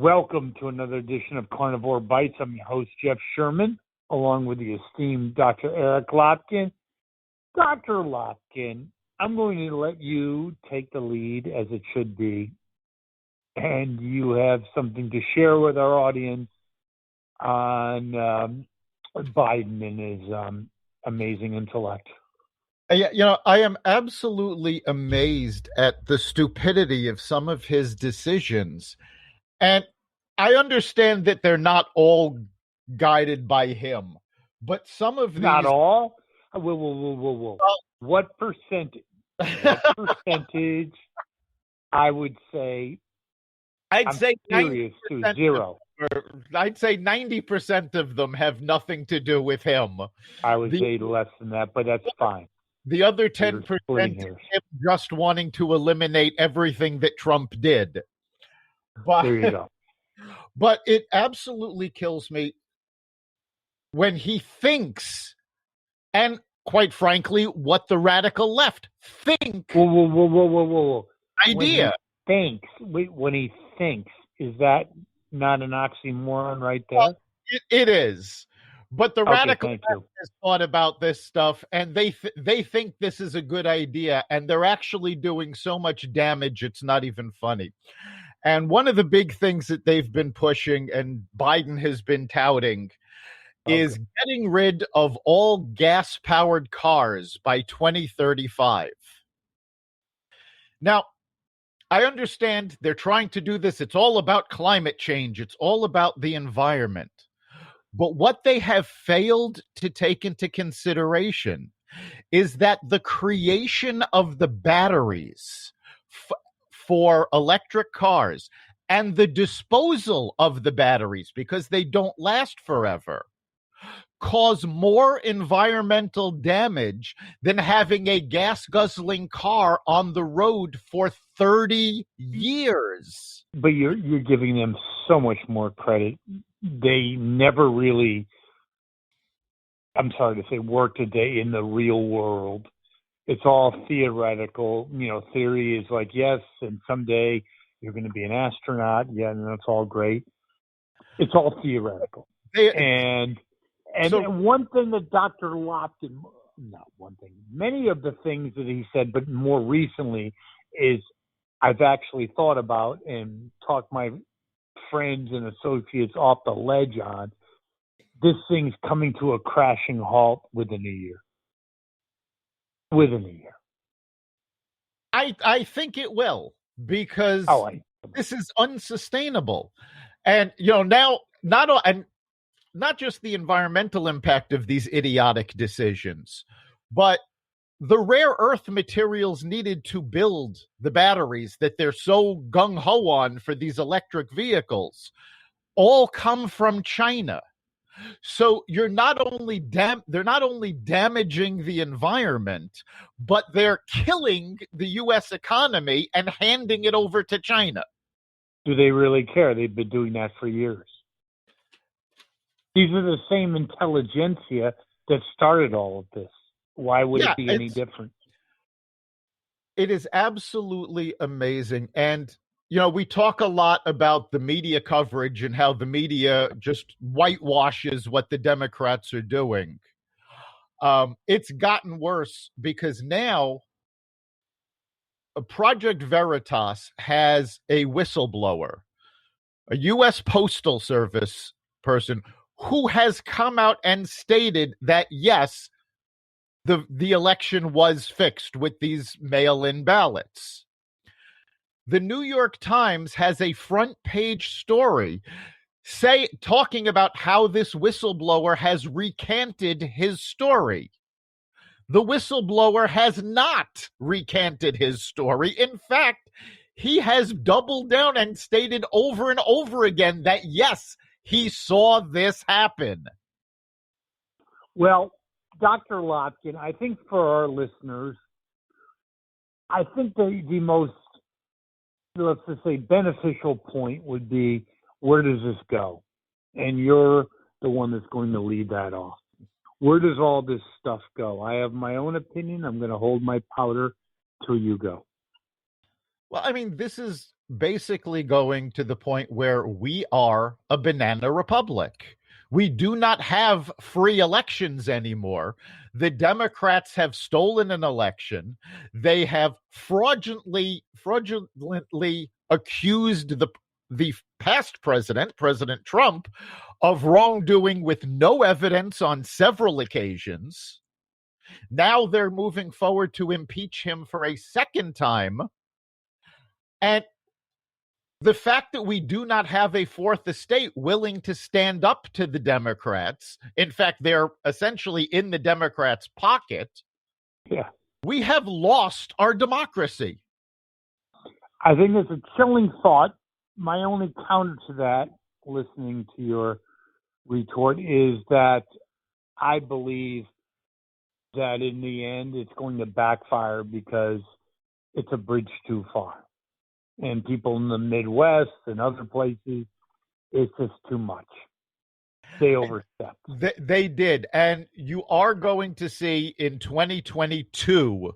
Welcome to another edition of Carnivore Bites. I'm your host, Jeff Sherman, along with the esteemed Dr. Eric Lopkin. Dr. Lopkin, I'm going to let you take the lead, as it should be, and you have something to share with our audience on Biden and his amazing intellect. Yeah, I am absolutely amazed at the stupidity of some of his decisions. And I understand that they're not all guided by him, but some of these... Not all? Whoa. What percentage? I would say... I'd say 90%. Zero. I'd say 90% of them have nothing to do with him. I would say less than that, but that's fine. The other 10% is him just wanting to eliminate everything that Trump did. But, there you go. But it absolutely kills me when he thinks, and quite frankly, what the radical left think. Whoa. Idea. When he thinks, is that not an oxymoron right there? Well, it is. But the radical left has thought about this stuff, and they think this is a good idea, and they're actually doing so much damage, it's not even funny. And one of the big things that they've been pushing, and Biden has been touting, is getting rid of all gas-powered cars by 2035. Now, I understand they're trying to do this. It's all about climate change. It's all about the environment. But what they have failed to take into consideration is that the creation of the batteries for electric cars and the disposal of the batteries, because they don't last forever, cause more environmental damage than having a gas-guzzling car on the road for 30 years. But you're giving them so much more credit. They never really, I'm sorry to say, worked a day in the real world. It's all theoretical. Theory is like, yes, and someday you're going to be an astronaut. Yeah, and that's all great. It's all theoretical. And one thing that Dr. Lopkin, many of the things that he said, but more recently, is I've actually thought about and talked my friends and associates off the ledge on. This thing's coming to a crashing halt within a year. I think it will, because this is unsustainable. And, now, not just the environmental impact of these idiotic decisions, but the rare earth materials needed to build the batteries that they're so gung-ho on for these electric vehicles all come from China. So they're not only damaging the environment, but they're killing the U.S. economy and handing it over to China. Do they really care? They've been doing that for years. These are the same intelligentsia that started all of this. Why would it be any different? It is absolutely amazing. And, we talk a lot about the media coverage and how the media just whitewashes what the Democrats are doing. It's gotten worse because now Project Veritas has a whistleblower, a U.S. Postal Service person who has come out and stated that, yes, the election was fixed with these mail-in ballots. The New York Times has a front page story talking about how this whistleblower has recanted his story. The whistleblower has not recanted his story. In fact, he has doubled down and stated over and over again that, yes, he saw this happen. Well, Dr. Lopkin, I think for our listeners, I think the most, let's just say, beneficial point would be, where does this go? And you're the one that's going to lead that off. Where does all this stuff go? I have my own opinion. I'm going to hold my powder till you go. Well, I mean, this is basically going to the point where we are a banana republic. We do not have free elections anymore. The Democrats have stolen an election. They have fraudulently accused the past president, President Trump, of wrongdoing with no evidence on several occasions. Now they're moving forward to impeach him for a second time. And the fact that we do not have a fourth estate willing to stand up to the Democrats, in fact, they're essentially in the Democrats' pocket. Yeah. We have lost our democracy. I think it's a chilling thought. My only counter to that, listening to your retort, is that I believe that in the end it's going to backfire because it's a bridge too far. And people in the Midwest and other places, it's just too much. They overstepped. They did. And you are going to see in 2022,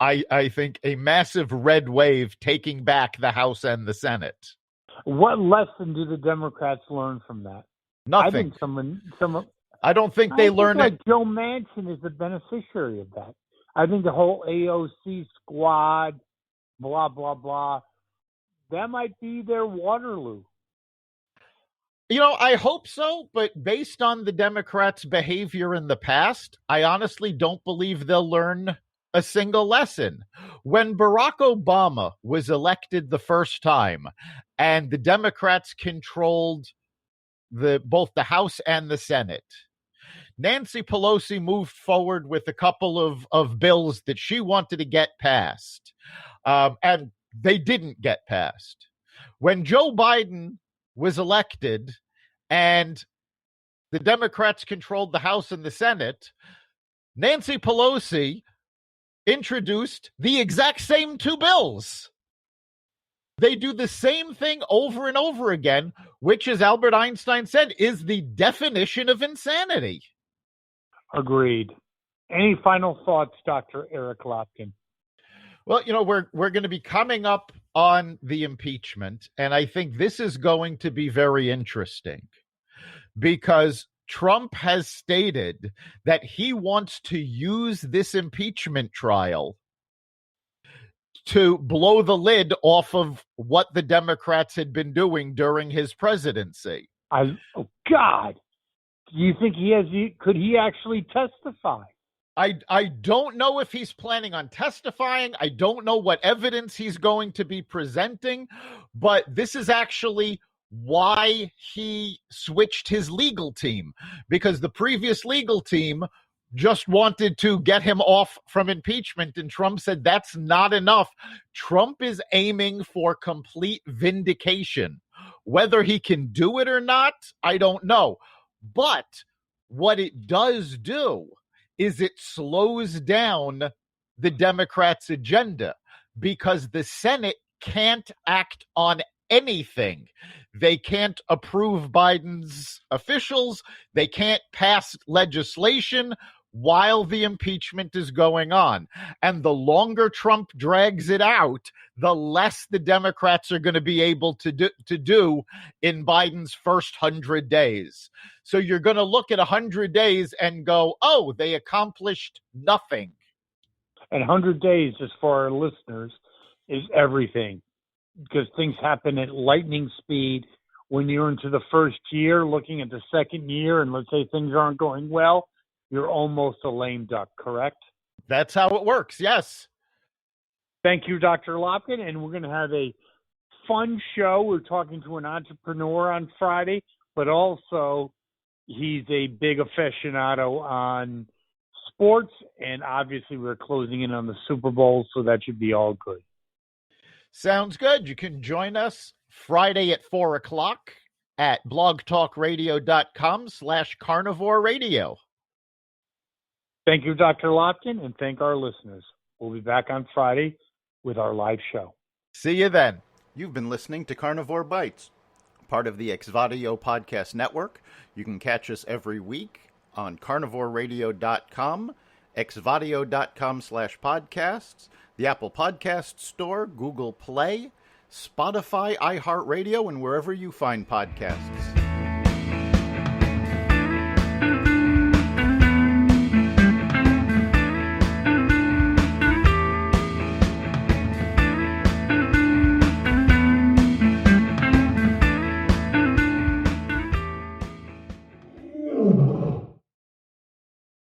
I think, a massive red wave taking back the House and the Senate. What lesson do the Democrats learn from that? Nothing. I think I don't think they learn it. Joe Manchin is the beneficiary of that. I think the whole AOC squad, blah, blah, blah, that might be their Waterloo. You know, I hope so, but based on the Democrats' behavior in the past, I honestly don't believe they'll learn a single lesson. When Barack Obama was elected the first time and the Democrats controlled both the House and the Senate, Nancy Pelosi moved forward with a couple of bills that she wanted to get passed, and they didn't get passed. When Joe Biden was elected and the Democrats controlled the House and the Senate, Nancy Pelosi introduced the exact same two bills. They do the same thing over and over again, which, as Albert Einstein said, is the definition of insanity. Agreed. Any final thoughts, Dr. Eric Lopkin? Well, you know, we're going to be coming up on the impeachment, and I think this is going to be very interesting because Trump has stated that he wants to use this impeachment trial to blow the lid off of what the Democrats had been doing during his presidency. Oh, God. Do you think could he actually testify? I don't know if he's planning on testifying. I don't know what evidence he's going to be presenting, but this is actually why he switched his legal team, because the previous legal team just wanted to get him off from impeachment, and Trump said that's not enough. Trump is aiming for complete vindication. Whether he can do it or not, I don't know. But what it does do is it slows down the Democrats' agenda because the Senate can't act on anything. They can't approve Biden's officials. They can't pass legislation while the impeachment is going on. And the longer Trump drags it out, the less the Democrats are going to be able to do in Biden's first 100 days. So you're going to look at 100 days and go, oh, they accomplished nothing. And 100 days, just for our listeners, is everything. Because things happen at lightning speed when you're into the first year, looking at the second year, and let's say things aren't going well, you're almost a lame duck, correct? That's how it works, yes. Thank you, Dr. Lopkin, and we're going to have a fun show. We're talking to an entrepreneur on Friday, but also he's a big aficionado on sports, and obviously we're closing in on the Super Bowl, so that should be all good. Sounds good. You can join us Friday at 4 o'clock at blogtalkradio.com/Carnivore Radio. Thank you, Dr. Lopkin, and thank our listeners. We'll be back on Friday with our live show. See you then. You've been listening to Carnivore Bites, part of the Exvadio Podcast Network. You can catch us every week on carnivoreradio.com, exvadio.com/podcasts, the Apple Podcast Store, Google Play, Spotify, iHeartRadio, and wherever you find podcasts.